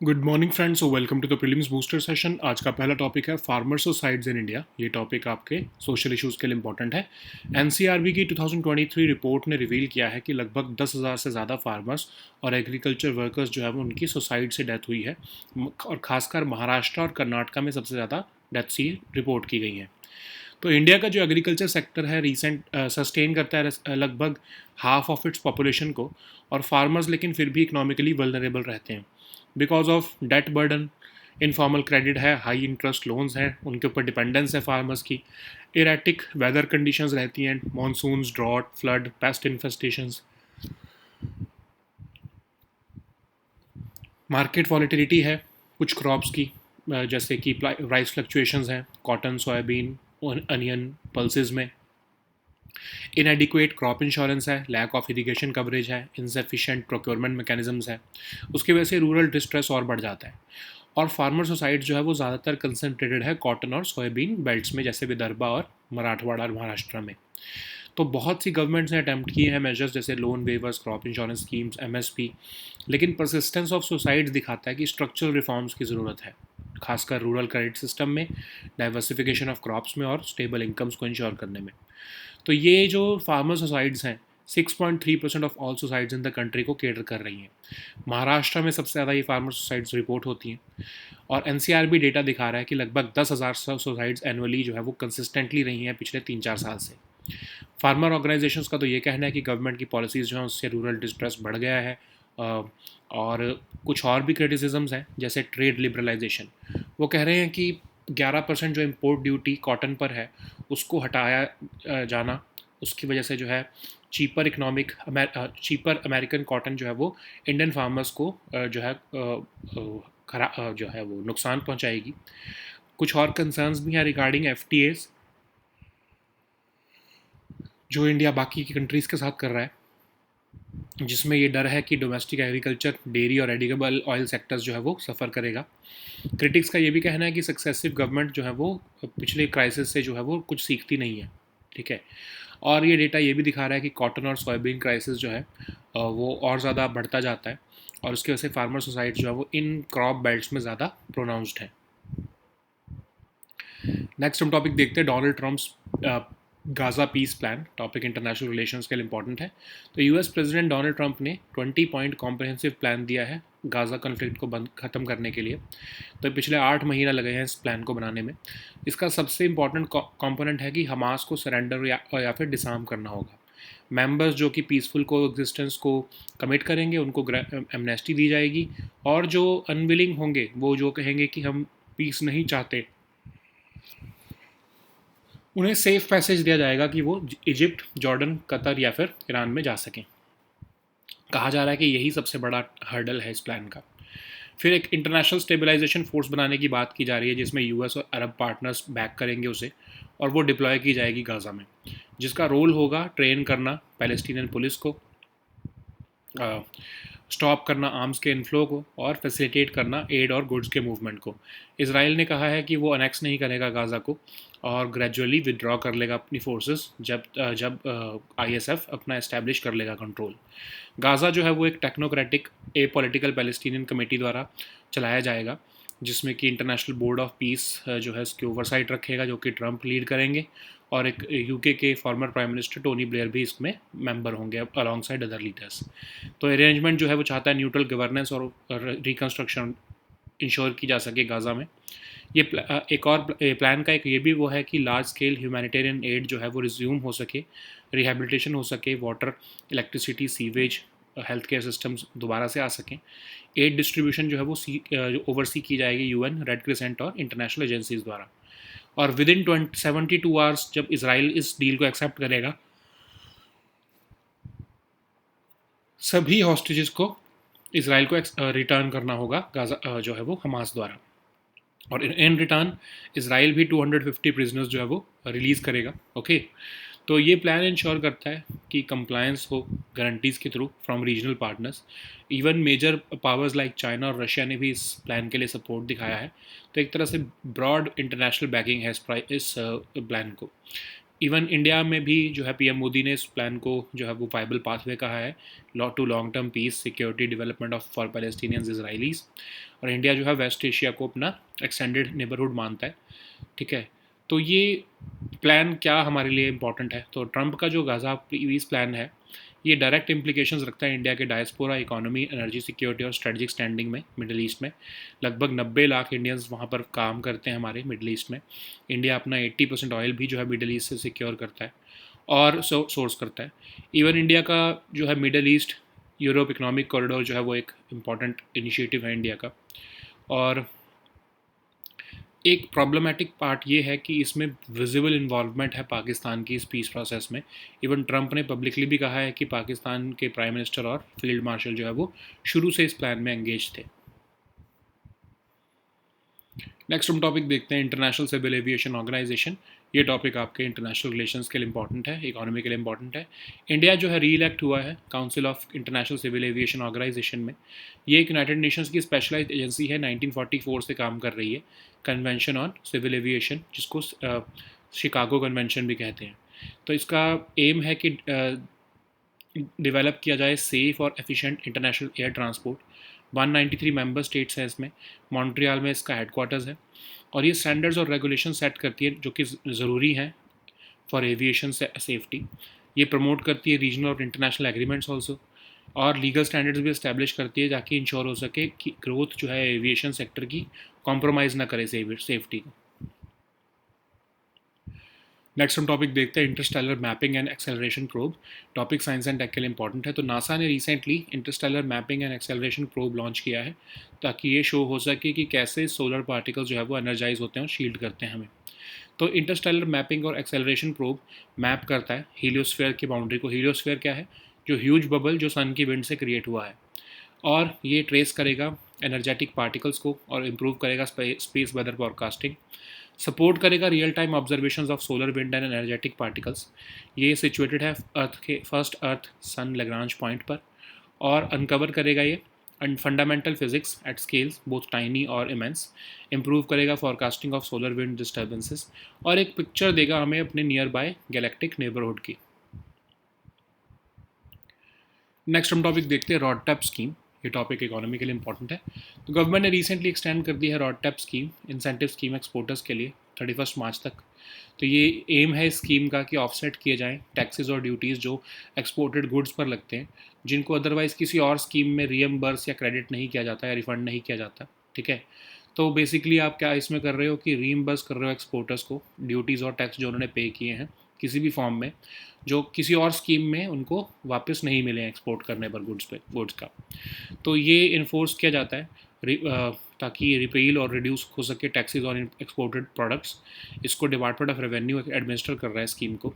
Good morning friends, welcome to the prelims booster session. आज का पहला टॉपिक है फार्मर सुसाइड्स इन इंडिया। ये टॉपिक आपके सोशल इश्यूज़ के लिए इंपॉर्टेंट है। एनसीआरबी की 2023 रिपोर्ट ने रिवील किया है कि लगभग 10,000 से ज़्यादा फार्मर्स और एग्रीकल्चर वर्कर्स जो है वो उनकी सुसाइड से डेथ हुई है और ख़ासकर महाराष्ट्र और कर्नाटका में सबसे ज़्यादा डेथ्स की रिपोर्ट की गई हैं। तो इंडिया का जो एग्रीकल्चर सेक्टर है रिसेंट सस्टेन करता है लगभग हाफ ऑफ इट्स पॉपुलेशन को, और फार्मर्स लेकिन फिर भी इकोनॉमिकली वल्नरेबल रहते हैं because of debt burden. Informal credit है, हाई इंटरेस्ट लोन्स हैं, उनके ऊपर डिपेंडेंस है फार्मर्स की। इरेटिक वेदर कंडीशंस रहती हैं, monsoons, drought, flood, pest infestations. Market volatility है कुछ क्रॉप्स की, जैसे कि प्राइस फ्लक्चुएशंस हैं कॉटन, सोयाबीन, अनियन, पल्सेस में। इनएडिक्वेट क्रॉप इंश्योरेंस है, लैक ऑफ इरिगेशन कवरेज है, इनसफिशिएंट प्रोक्योरमेंट मैकेनिज्म्स है। उसकी वजह से रूरल डिस्ट्रेस और बढ़ जाता है। और फार्मर सोसाइटी जो है वो ज़्यादातर कंसनट्रेटेड है कॉटन और सोयाबीन बेल्ट्स में, जैसे विदर्भा और मराठवाड़ा और महाराष्ट्र में। तो बहुत सी गवर्नमेंट्स ने अटैम्प्ट किए हैं मेजर्स जैसे loan weavers, crop insurance schemes, MSP, लेकिन परसिस्टेंस ऑफ सोसाइड्स दिखाता है कि स्ट्रक्चरल रिफॉर्म्स की ज़रूरत है, खासकर रूरल क्रेडिट सिस्टम में, डाइवर्सिफिकेशन ऑफ क्रॉप्स में और स्टेबल इनकम्स को इंश्योर करने में। तो ये जो फार्मर सोसाइटीज़ हैं 6.3% of all societies in the country को केटर कर रही हैं। महाराष्ट्र में सबसे ज़्यादा ये फार्मर सोसाइटीज़ रिपोर्ट होती हैं। और एनसीआरबी डेटा दिखा रहा है कि लगभग 10,000 सोसाइटीज़ एनुअली जो है वो कंसिस्टेंटली रही हैं पिछले 3-4 साल से। फार्मर ऑर्गेनाइजेशंस का तो ये कहना है कि गवर्नमेंट की पॉलिसीज़ जो हैं उससे रूरल डिस्ट्रेस बढ़ गया है। और कुछ और भी क्रिटिसिजम्स हैं जैसे ट्रेड लिबरलाइजेशन। वो कह रहे हैं कि 11% जो इम्पोर्ट ड्यूटी कॉटन पर है उसको हटाया जाना, उसकी वजह से जो है चीपर अमेरिकन कॉटन जो है वो इंडियन फार्मर्स को जो है जो है वो नुकसान पहुंचाएगी। कुछ और कंसर्न्स भी हैं रिगार्डिंग एफटीएस जो इंडिया बाकी की कंट्रीज़ के साथ कर रहा है, जिसमें ये डर है कि डोमेस्टिक एग्रीकल्चर, डेयरी और एडिबल ऑयल सेक्टर्स जो है वो सफ़र करेगा। क्रिटिक्स का ये भी कहना है कि सक्सेसिव गवर्नमेंट जो है वो पिछले क्राइसिस से जो है वो कुछ सीखती नहीं है। ठीक है। और ये डेटा ये भी दिखा रहा है कि कॉटन और सोयाबीन क्राइसिस जो है वो और ज़्यादा बढ़ता जाता है, और उसकी वजह से फार्मर सोसाइटी जो है वो इन क्रॉप बेल्ट्स में ज़्यादा प्रोनाउंस्ड है। नेक्स्ट हम टॉपिक देखते हैं Donald Trump's Gaza peace plan. Topic international relations के लिए इंपॉर्टेंट है। तो यूएस प्रेसिडेंट डोनाल्ड ट्रंप ने 20 पॉइंट कॉम्प्रहेंसिव प्लान दिया है गाज़ा कन्फ्लिक्ट को ख़त्म करने के लिए। तो पिछले 8 महीना लगे हैं इस प्लान को बनाने में। इसका सबसे इंपॉर्टेंट कंपोनेंट है कि हमास को सरेंडर या फिर डिसार्म करना होगा। मेंबर्स जो कि पीसफुल को एग्जिस्टेंस को कमिट करेंगे उनको एमनेस्टी दी जाएगी, और जो अनविलिंग होंगे, वो जो कहेंगे कि हम पीस नहीं चाहते, उन्हें सेफ पैसेज दिया जाएगा कि वो इजिप्ट, जॉर्डन, कतर या फिर ईरान में जा सकें। कहा जा रहा है कि यही सबसे बड़ा हर्डल है इस प्लान का। फिर एक इंटरनेशनल स्टेबलाइजेशन फोर्स बनाने की बात की जा रही है जिसमें यूएस और अरब पार्टनर्स बैक करेंगे उसे, और वो डिप्लॉय की जाएगी गाज़ा में, जिसका रोल होगा ट्रेन करना पैलेस्टीनियन पुलिस को, स्टॉप करना आर्म्स के इनफ्लो को, और फैसिलिटेट करना एड और गुड्स के मूवमेंट को। इसराइल ने कहा है कि वो अनेक्स नहीं करेगा गाज़ा को और ग्रेजुअली विदड्रॉ कर लेगा अपनी फोर्सेस जब जब आईएसएफ अपना इस्टेब्लिश कर लेगा कंट्रोल। गाज़ा जो है वो एक टेक्नोक्रेटिक ए पॉलिटिकल पैलेस्टीनियन कमेटी द्वारा चलाया जाएगा, जिसमें कि इंटरनेशनल बोर्ड ऑफ पीस जो है इसकी ओवरसाइट रखेगा, जो कि ट्रंप लीड करेंगे, और एक यूके के former prime minister Tony Blair भी इसमें मेंबर होंगे अलॉन्ग साइड अदर लीडर्स। तो अरेंजमेंट जो है वो चाहता है न्यूट्रल गवर्नेंस और रिकन्स्ट्रक्शन इंश्योर की जा सके गाज़ा में। ये एक और प्लान का एक ये भी वो है कि लार्ज स्केल ह्यूमैनिटेरियन एड जो है वो रिज्यूम हो सके, रिहेबिलिटेशन हो सके, water, electricity, sewage, health care systems दोबारा से आ सकें। एड डिस्ट्रीब्यूशन जो है वो ओवरसी की जाएगी यूएन, रेड क्रिसेंट और इंटरनेशनल एजेंसीज द्वारा। और विद इन 72 आवर्स जब इसराइल इस डील को एक्सेप्ट करेगा, सभी हॉस्टेजेस को इसराइल को रिटर्न करना होगा गाजा जो है वो हमास द्वारा। और इन रिटर्न इसराइल भी 250 प्रिजनर्स जो है वो रिलीज़ करेगा। ओके। तो ये प्लान इंश्योर करता है कि कंप्लायंस हो गारंटीज़ के through from regional partners. Even major powers like China और रशिया ने भी इस प्लान के लिए सपोर्ट दिखाया है। तो एक तरह से ब्रॉड इंटरनेशनल बैकिंग है इस प्लान को। इवन इंडिया में भी जो है पीएम मोदी ने इस प्लान को जो है वो वाइबल पाथवे कहा है to long term peace security development of for Palestinians Israelis. और इंडिया जो है वेस्ट एशिया को अपना एक्सटेंडेड नेबरहुड मानता है, ठीक है। तो ये प्लान क्या हमारे लिए इम्पॉर्टेंट है, तो ट्रंप का जो गाज़ा पीस प्लान है ये डायरेक्ट इंप्लीकेशंस रखता है इंडिया के डायस्पोरा, इकोनॉमी, एनर्जी सिक्योरिटी और स्ट्रेटजिक स्टैंडिंग में मिडिल ईस्ट में। लगभग 90 लाख इंडियंस वहाँ पर काम करते हैं हमारे मिडिल ईस्ट में। इंडिया अपना 80% ऑयल भी जो है मिडिल ईस्ट से सिक्योर करता है और सोर्स करता है। इवन इंडिया का जो है middle east Europe economic corridor जो है वो एक इम्पॉर्टेंट इनिशिएटिव है इंडिया का। और एक प्रॉब्लमेटिक पार्ट ये है कि इसमें विजिबल इन्वॉल्वमेंट है पाकिस्तान की इस पीस प्रोसेस में। इवन ट्रंप ने पब्लिकली भी कहा है कि पाकिस्तान के प्राइम मिनिस्टर और फील्ड मार्शल जो है वो शुरू से इस प्लान में एंगेज थे। नेक्स्ट हम टॉपिक देखते हैं इंटरनेशनल सिविल एविएशन ऑर्गेनाइजेशन। ये टॉपिक आपके इंटरनेशनल रिलेशंस के लिए इंपॉर्टेंट है, इकोनॉमी के लिए इंपॉर्टेंट है। इंडिया जो है री इलेक्ट हुआ है council of international civil aviation organisation में। ये एक यूनाइटेड नेशंस की स्पेशलाइज्ड एजेंसी है, 1944 से काम कर रही है। कन्वेंशन ऑन सिविल एविएशन, जिसको शिकागो कन्वेंशन भी कहते हैं। तो इसका एम है कि डेवलप किया जाए सेफ़ और efficient international air transport. 193 member states हैं इसमें, मॉन्ट्रियल में इसका हेडक्वार्टर्स है। और ये स्टैंडर्ड्स और रेगुलेशन सेट करती है जो कि ज़रूरी हैं फॉर एविएशन सेफ्टी। ये प्रमोट करती है रीजनल और इंटरनेशनल एग्रीमेंट्स ऑल्सो, और लीगल स्टैंडर्ड्स भी इस्टेब्लिश करती है ताकि इंश्योर हो सके कि ग्रोथ जो है एविएशन सेक्टर की कॉम्प्रोमाइज़ ना करे सेफ्टी को। नेक्स्ट हम टॉपिक देखते हैं interstellar mapping and acceleration probe. Topic science and tech के लिए इंपॉर्टेंट है। तो नासा ने recently interstellar mapping and acceleration probe launch किया है ताकि ये शो हो सके कि कैसे सोलर पार्टिकल्स जो है वो एनर्जाइज होते हैं और शील्ड करते हैं हमें। तो इंटरस्टेलर मैपिंग और एक्सेलरेशन प्रोब मैप करता है हीलियोस्फीयर की बाउंड्री को। हीलियोस्फीयर क्या है? जो ह्यूज बबल जो सन की विंड से क्रिएट हुआ है, और ये ट्रेस करेगा एनर्जेटिक पार्टिकल्स को और इम्प्रूव करेगा स्पेस वेदर फॉरकास्टिंग। सपोर्ट करेगा real time observation of solar wind and energetic particles. ये सिचुएटेड है अर्थ के first earth sun Lagrange point पर, और अनकवर करेगा ये fundamental physics at scales both tiny और इमेंस। इम्प्रूव करेगा forecasting of solar wind disturbances, और एक पिक्चर देगा हमें अपने नियर बाय गैलेक्टिक नेबरहुड की। नेक्स्ट हम टॉपिक देखते हैं रॉड टैप स्कीम। ये टॉपिक इकोनॉमी के लिए इंपॉर्टेंट है। तो गवर्नमेंट ने रिसेंटली एक्सटेंड कर दी है rod tap scheme, incentive scheme exporters के लिए 31 मार्च तक। तो ये एम है इस स्कीम का कि ऑफसेट किए जाएं टैक्सेस और ड्यूटीज़ जो एक्सपोर्टेड गुड्स पर लगते हैं, जिनको अदरवाइज़ किसी और स्कीम में रीएम्बर्स या क्रेडिट नहीं किया जाता या रिफंड नहीं किया जाता, ठीक है। तो बेसिकली आप क्या इसमें कर रहे हो कि रीइम्बर्स कर रहे हो एक्सपोर्टर्स को ड्यूटीज़ और टैक्स जो उन्होंने पे किए हैं किसी भी फॉर्म में, जो किसी और स्कीम में उनको वापस नहीं मिले हैं एक्सपोर्ट करने पर गुड्स का। तो ये इन्फोर्स किया जाता है ताकि रिपेल और रिड्यूस हो सके टैक्सेस ऑन एक्सपोर्टेड प्रोडक्ट्स। इसको डिपार्टमेंट ऑफ रेवेन्यू एडमिनिस्टर कर रहा है स्कीम को।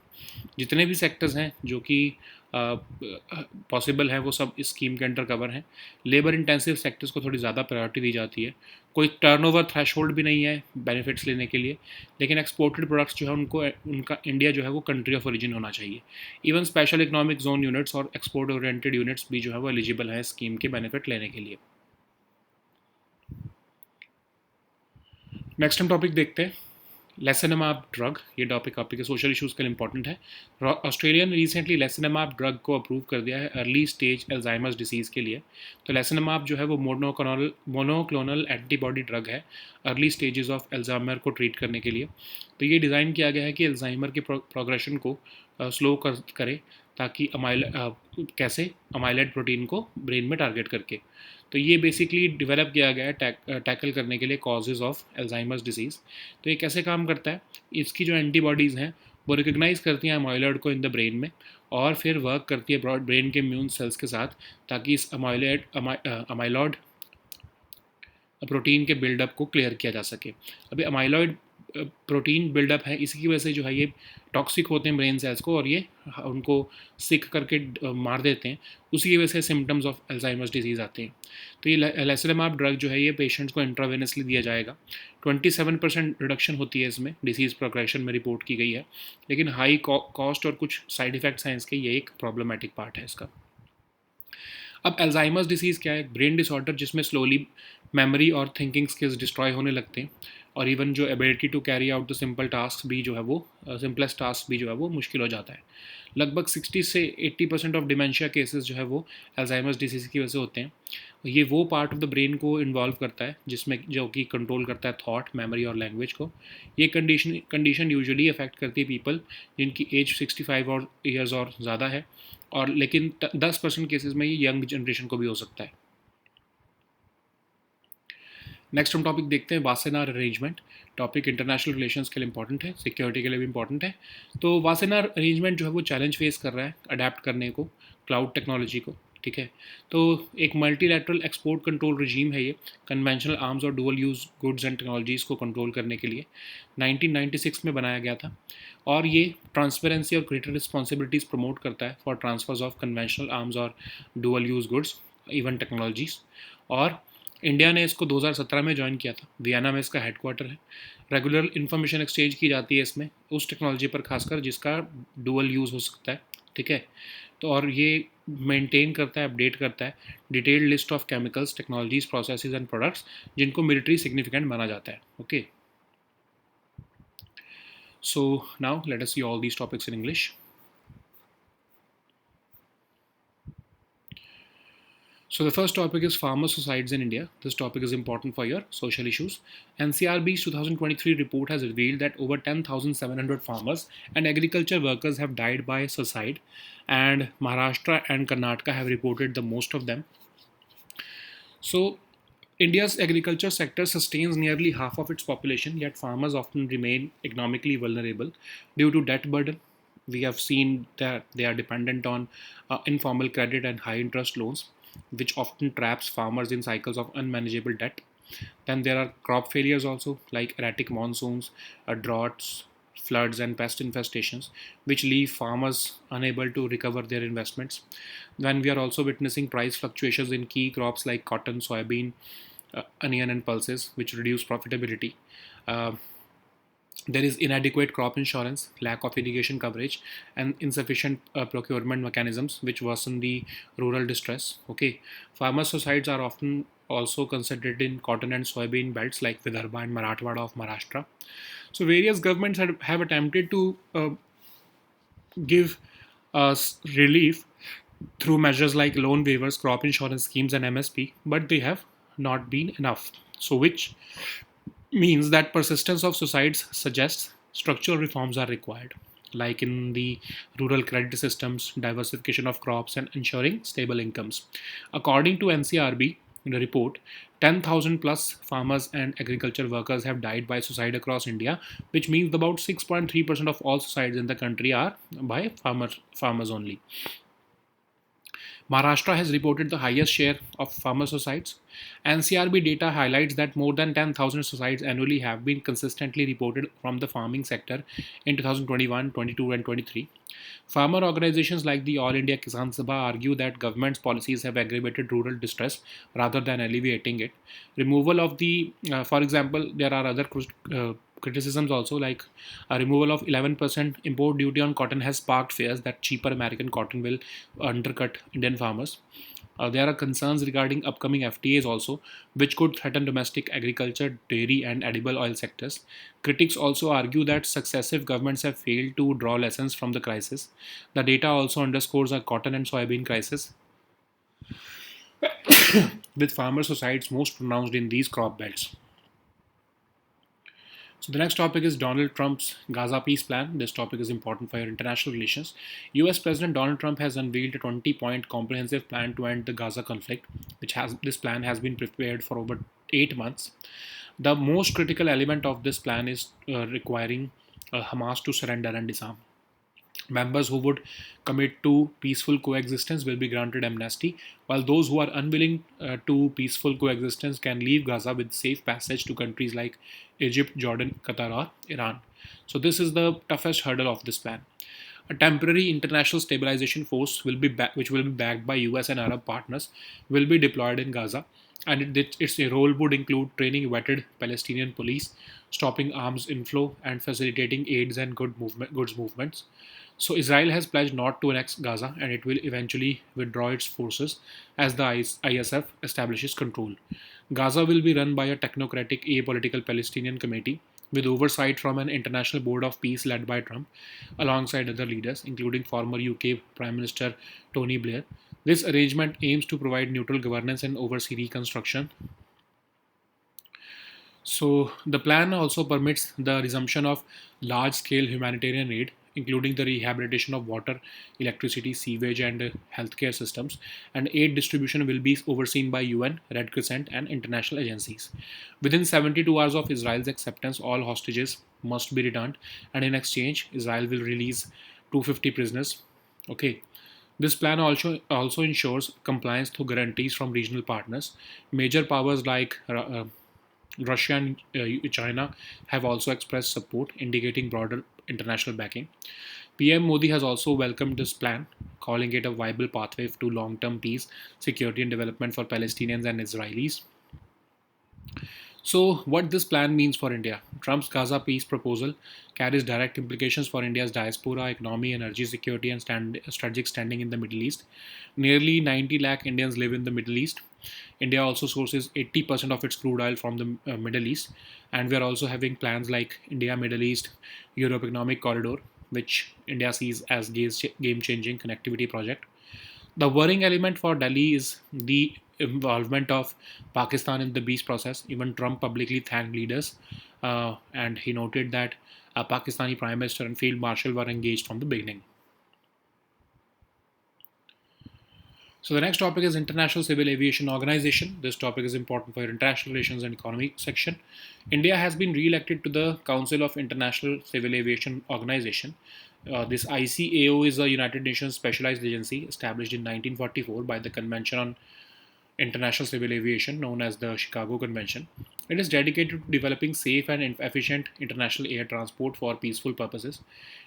जितने भी सेक्टर्स हैं जो कि पॉसिबल हैं वो सब इस स्कीम के अंडर कवर हैं। लेबर इंटेंसिव सेक्टर्स को थोड़ी ज़्यादा प्रायोरिटी दी जाती है। कोई टर्नओवर थ्रेशोल्ड भी नहीं है बेनिफिट्स लेने के लिए, लेकिन एक्सपोर्टेड प्रोडक्ट्स जो है उनका इंडिया जो है वो कंट्री ऑफ ओरिजिन होना चाहिए। Even special economic zone units और एक्सपोर्ट ओरिएंटेड यूनिट्स भी जो है वो एलिजिबल हैं स्कीम के बेनिफिट लेने के लिए। नेक्स्ट हम टॉपिक देखते हैं लेसिनिमाब ड्रग। ये टॉपिक आपके सोशल इश्यूज़ के लिए इंपॉर्टेंट है। ऑस्ट्रेलिया ने रिसेंटली लेसिनिमाब ड्रग को अप्रूव कर दिया है अर्ली स्टेज अल्जाइमर्स डिसीज़ के लिए। तो लेसिनिमाब जो है वो मोनोक्लोनल एंटीबॉडी ड्रग है अर्ली स्टेजेस ऑफ अल्जाइमर को ट्रीट करने के लिए। तो ये डिज़ाइन किया गया है कि अल्जाइमर के प्रोग्रेशन को स्लो करे, ताकि कैसे अमाइलेड प्रोटीन को ब्रेन में टारगेट करके। तो ये बेसिकली डेवलप किया गया है टैकल करने के लिए कॉजेज़ ऑफ अल्जाइमर्स डिसीज़। तो ये कैसे काम करता है? इसकी जो एंटीबॉडीज़ हैं वो रिकग्नाइज़ करती हैं अमाइलॉइड को इन द ब्रेन में, और फिर वर्क करती है ब्रेन के इम्यून सेल्स के साथ, ताकि इस अमाइलॉइड प्रोटीन के बिल्डअप को क्लियर किया जा सके। अभी अमाइलॉइड प्रोटीन बिल्डअप है, इसकी वजह से जो है ये टॉक्सिक होते हैं ब्रेन सेल्स को, और ये उनको सिक करके मार देते हैं। उसी की वजह से सिम्टम्स ऑफ अल्जाइमर्स डिजीज़ आते हैं। तो ये लेसिनिमाब ड्रग जो है ये पेशेंट्स को इंट्रावेनसली दिया जाएगा। 27% रिडक्शन होती है इसमें, डिसीज़ प्रोग्रेशन में रिपोर्ट की गई है, लेकिन हाई कॉस्ट और कुछ साइड इफ़ेक्ट्स हैं इसके, ये एक प्रॉब्लमेटिक पार्ट है इसका। अब अल्जाइमर्स डिसीज़ क्या है? ब्रेन डिसऑर्डर जिसमें स्लोली मेमोरी और थिंकिंग स्किल्स डिस्ट्रॉय होने लगते हैं, और इवन जो ability to carry out the simple task भी जो है वो सिंपलेस्ट टास्क भी जो है वो मुश्किल हो जाता है। लगभग 60 से 80% ऑफ डिमेंशिया केसेस जो है वो अल्जाइमर्स डिसीज़ की वजह से होते हैं। ये वो पार्ट ऑफ द ब्रेन को इन्वॉल्व करता है जिसमें जो कि कंट्रोल करता है थॉट, मेमोरी और लैंग्वेज को। ये कंडीशन यूजुअली अफेक्ट करती है पीपल जिनकी एज 65 और ईयर्स और ज़्यादा है, और लेकिन 10% केसेस में ये यंग जनरेशन को भी हो सकता है। नेक्स्ट हम टॉपिक देखते हैं Wassenaar arrangement. Topic international relations के लिए इंपॉर्टेंट है, सिक्योरिटी के लिए भी इंपॉर्टेंट है। तो वासेनार अरेंजमेंट जो है वो चैलेंज फेस कर रहा है अडेप्ट करने को क्लाउड टेक्नोलॉजी को। ठीक है, तो एक मल्टीलैटरल एक्सपोर्ट कंट्रोल रजीम है ये कन्वेंशनल आर्म्स और dual use goods and technologies को कंट्रोल करने के लिए 1996 में बनाया गया था। और ये ट्रांसपेरेंसी और ग्रेटर रिस्पॉन्सिबिलिटीज़ प्रमोट करता है for transfers of conventional arms और dual use goods even technologies. और इंडिया ने इसको 2017 में ज्वाइन किया था, वियना में इसका हेडक्वार्टर है। रेगुलर इन्फॉर्मेशन एक्सचेंज की जाती है इसमें उस टेक्नोलॉजी पर खासकर जिसका डुअल यूज़ हो सकता है। ठीक है, तो और ये मेंटेन करता है, अपडेट करता है detailed list of chemicals, technologies, processes and products जिनको मिलिट्री सिग्निफिकेंट माना जाता है। Okay, so now let us see all these topics in English. So the first topic is farmer suicides in India. This topic is important for your social issues. NCRB's 2023 report has revealed that over 10,700 farmers and agriculture workers have died by suicide, and Maharashtra and Karnataka have reported the most of them. So India's agriculture sector sustains nearly half of its population, yet farmers often remain economically vulnerable due to debt burden. We have seen that they are dependent on informal credit and high interest loans, which often traps farmers in cycles of unmanageable debt. Then there are crop failures also, like erratic monsoons, droughts, floods, and pest infestations, which leave farmers unable to recover their investments. Then we are also witnessing price fluctuations in key crops like cotton, soybean, onion, and pulses, which reduce profitability. Uh, there is inadequate crop insurance, lack of irrigation coverage, and insufficient procurement mechanisms, which worsen the rural distress. Okay, farmer suicides are often also concentrated in cotton and soybean belts like Vidarbha and Marathwada of Maharashtra. So various governments have attempted to give relief through measures like loan waivers, crop insurance schemes, and MSP, but they have not been enough. So, which means that persistence of suicides suggests structural reforms are required, like in the rural credit systems, diversification of crops, and ensuring stable incomes. According to NCRB, in the report, 10,000 plus farmers and agriculture workers have died by suicide across India, which means about 6.3% of all suicides in the country are by farmers only. Maharashtra has reported the highest share of farmer suicides. NCRB data highlights that more than 10,000 suicides annually have been consistently reported from the farming sector in 2021, 22, and 23. Farmer organizations like the All India Kisan Sabha argue that government's policies have aggravated rural distress rather than alleviating it. Removal of for example, there are other criticisms also, like a removal of 11% import duty on cotton has sparked fears that cheaper American cotton will undercut Indian farmers. There are concerns regarding upcoming FTAs also, which could threaten domestic agriculture, dairy, and edible oil sectors. Critics also argue that successive governments have failed to draw lessons from the crisis. The data also underscores a cotton and soybean crisis, with farmer suicides most pronounced in these crop belts. So the next topic is Donald Trump's Gaza peace plan. This topic is important for your international relations. US President Donald Trump has unveiled a 20-point comprehensive plan to end the Gaza conflict, this plan has been prepared for over 8 months. The most critical element of this plan is requiring Hamas to surrender and disarm. Members who would commit to peaceful coexistence will be granted amnesty, while those who are unwilling to peaceful coexistence can leave Gaza with safe passage to countries like Egypt, Jordan, Qatar, or Iran. So, this is the toughest hurdle of this plan. A temporary international stabilization force which will be backed by US and Arab partners, will be deployed in Gaza, and its role would include training vetted Palestinian police, stopping arms inflow, and facilitating aids and goods movements. So Israel has pledged not to annex Gaza, and it will eventually withdraw its forces as the ISF establishes control. Gaza will be run by a technocratic, apolitical Palestinian committee with oversight from an international board of peace led by Trump, alongside other leaders, including former UK Prime Minister Tony Blair. This arrangement aims to provide neutral governance and oversee reconstruction. So, the plan also permits the resumption of large scale humanitarian aid, including the rehabilitation of water, electricity, sewage, and healthcare systems. And aid distribution will be overseen by UN, Red Crescent, and international agencies. Within 72 hours of Israel's acceptance, all hostages must be returned, and in exchange, Israel will release 250 prisoners. Okay. This plan also ensures compliance through guarantees from regional partners. Major powers like Russia and China have also expressed support, indicating broader international backing. PM Modi has also welcomed this plan, calling it a viable pathway to long term peace, security, and development for Palestinians and Israelis. So, what this plan means for India? Trump's Gaza peace proposal carries direct implications for India's diaspora, economy, energy security, and strategic standing in the Middle East. Nearly 90 lakh Indians live in the Middle East. India also sources 80% of its crude oil from the Middle East, and we are also having plans like India Middle East Europe Economic Corridor, which India sees as game changing connectivity project. The worrying element for Delhi is the involvement of Pakistan in the peace process. Even Trump publicly thanked leaders, and he noted that a Pakistani Prime Minister and Field Marshal were engaged from the beginning. So the next topic is International Civil Aviation Organization. This topic is important for your international relations and economy section. India has been re-elected to the Council of International Civil Aviation Organization. This ICAO is a United Nations specialized agency established in 1944 by the Convention on International Civil Aviation, known as the Chicago Convention. It is dedicated to developing safe and efficient international air transport for peaceful purposes.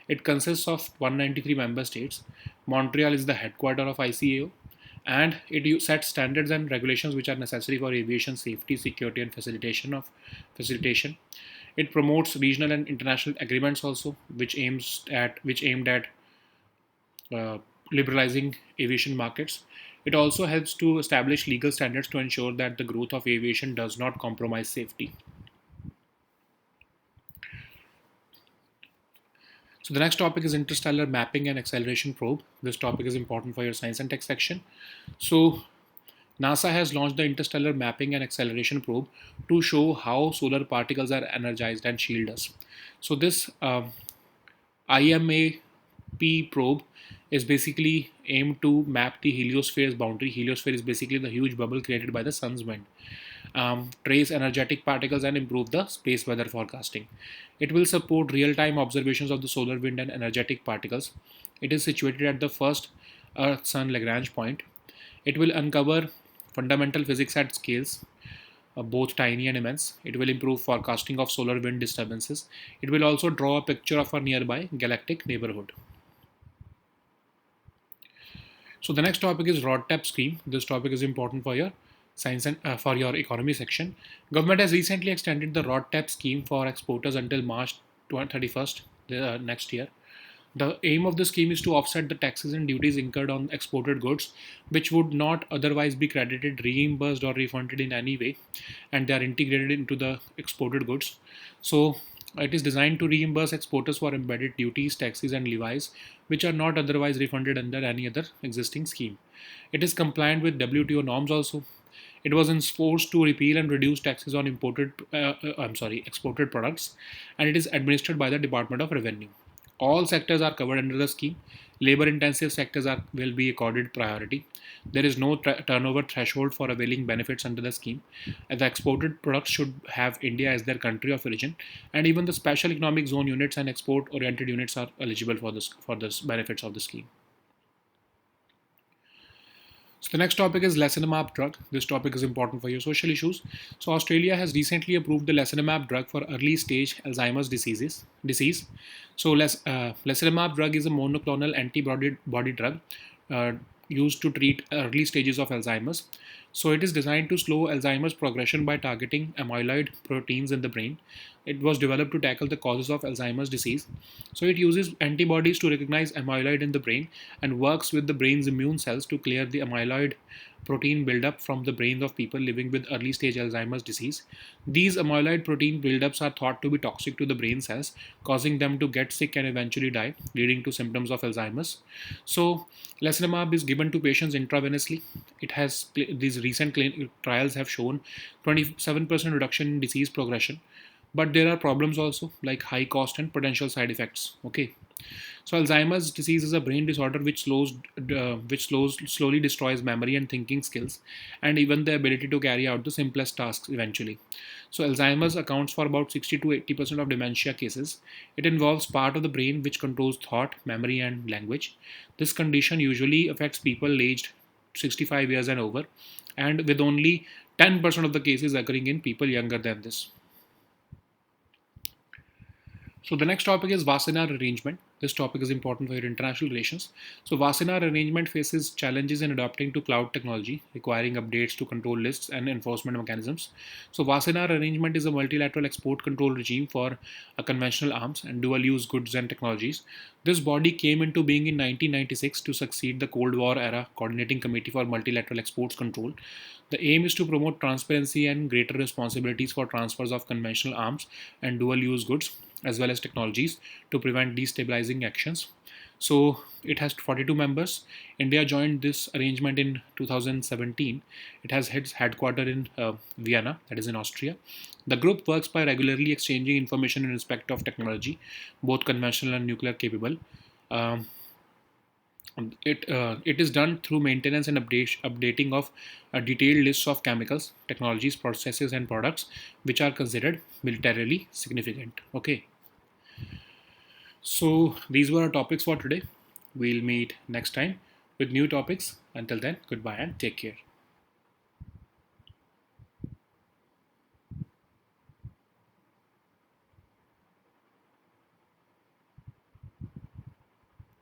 It consists of 193 member states. Montreal is the headquarters of ICAO, and it sets standards and regulations which are necessary for aviation safety, security, and facilitation. It promotes regional and international agreements also, which aimed at liberalizing aviation markets. It also helps to establish legal standards to ensure that the growth of aviation does not compromise safety. So the next topic is interstellar mapping and acceleration probe. This topic is important for your science and tech section. So NASA has launched the interstellar mapping and acceleration probe to show how solar particles are energized and shield us. So this IMAP probe is basically aimed to map the heliosphere's boundary. Heliosphere is basically the huge bubble created by the sun's wind. Trace energetic particles and improve the space weather forecasting. It will support real-time observations of the solar wind and energetic particles. It is situated at the first Earth-Sun Lagrange point. It will uncover fundamental physics at scales, both tiny and immense. It will improve forecasting of solar wind disturbances. It will also draw a picture of our nearby galactic neighborhood. So the next topic is RODTAP scheme. This topic is important for your science and for your economy section. Government has recently extended the RODTAP scheme for exporters until March 31st next year. The aim of the scheme is to offset the taxes and duties incurred on exported goods, which would not otherwise be credited, reimbursed, or refunded in any way, and they are integrated into the exported goods. So it is designed to reimburse exporters for embedded duties, taxes, and levies, which are not otherwise refunded under any other existing scheme. It is compliant with WTO norms also. It was enforced to repeal and reduce taxes on exported products, and it is administered by the Department of Revenue. All sectors are covered under the scheme. Labor-intensive sectors will be accorded priority. There is no turnover threshold for availing benefits under the scheme. The exported products should have India as their country of origin, and even the special economic zone units and export-oriented units are eligible for this benefits of the scheme. So the next topic is lecanemab drug. This topic is important for your social issues. So Australia has recently approved the lecanemab drug for early stage Alzheimer's disease. So lecanemab drug is a monoclonal antibody drug used to treat early stages of Alzheimer's. So it is designed to slow Alzheimer's progression by targeting amyloid proteins in the brain. It was developed to tackle the causes of Alzheimer's disease. So it uses antibodies to recognize amyloid in the brain and works with the brain's immune cells to clear the amyloid protein buildup from the brains of people living with early stage Alzheimer's disease. These amyloid protein buildups are thought to be toxic to the brain cells, causing them to get sick and eventually die, leading to symptoms of Alzheimer's. So, lecanemab is given to patients intravenously. It has these recent trials have shown 27% reduction in disease progression, but there are problems also like high cost and potential side effects. Okay, so Alzheimer's disease is a brain disorder which slowly destroys memory and thinking skills, and even the ability to carry out the simplest tasks eventually. So Alzheimer's accounts for about 60 to 80% of dementia cases. It involves part of the brain which controls thought, memory, and language. This condition usually affects people aged 65 years and over, and with only 10% of the cases occurring in people younger than this. So the next topic is Wassenaar arrangement. This topic is important for your international relations. So Wassenaar arrangement faces challenges in adapting to cloud technology, requiring updates to control lists and enforcement mechanisms. So Wassenaar arrangement is a multilateral export control regime for conventional arms and dual-use goods and technologies. This body came into being in 1996 to succeed the Cold War era Coordinating Committee for Multilateral Exports Control. The aim is to promote transparency and greater responsibilities for transfers of conventional arms and dual-use goods as well as technologies to prevent destabilizing actions. So it has 42 members. India joined this arrangement in 2017. It has its headquarters in Vienna, that is in Austria. The group works by regularly exchanging information in respect of technology, both conventional and nuclear capable. Um, it is done through maintenance and updating of a detailed list of chemicals, technologies, processes, and products which are considered militarily significant. Okay, so these were our topics for today. We'll meet next time with new topics. Until then, goodbye and take care.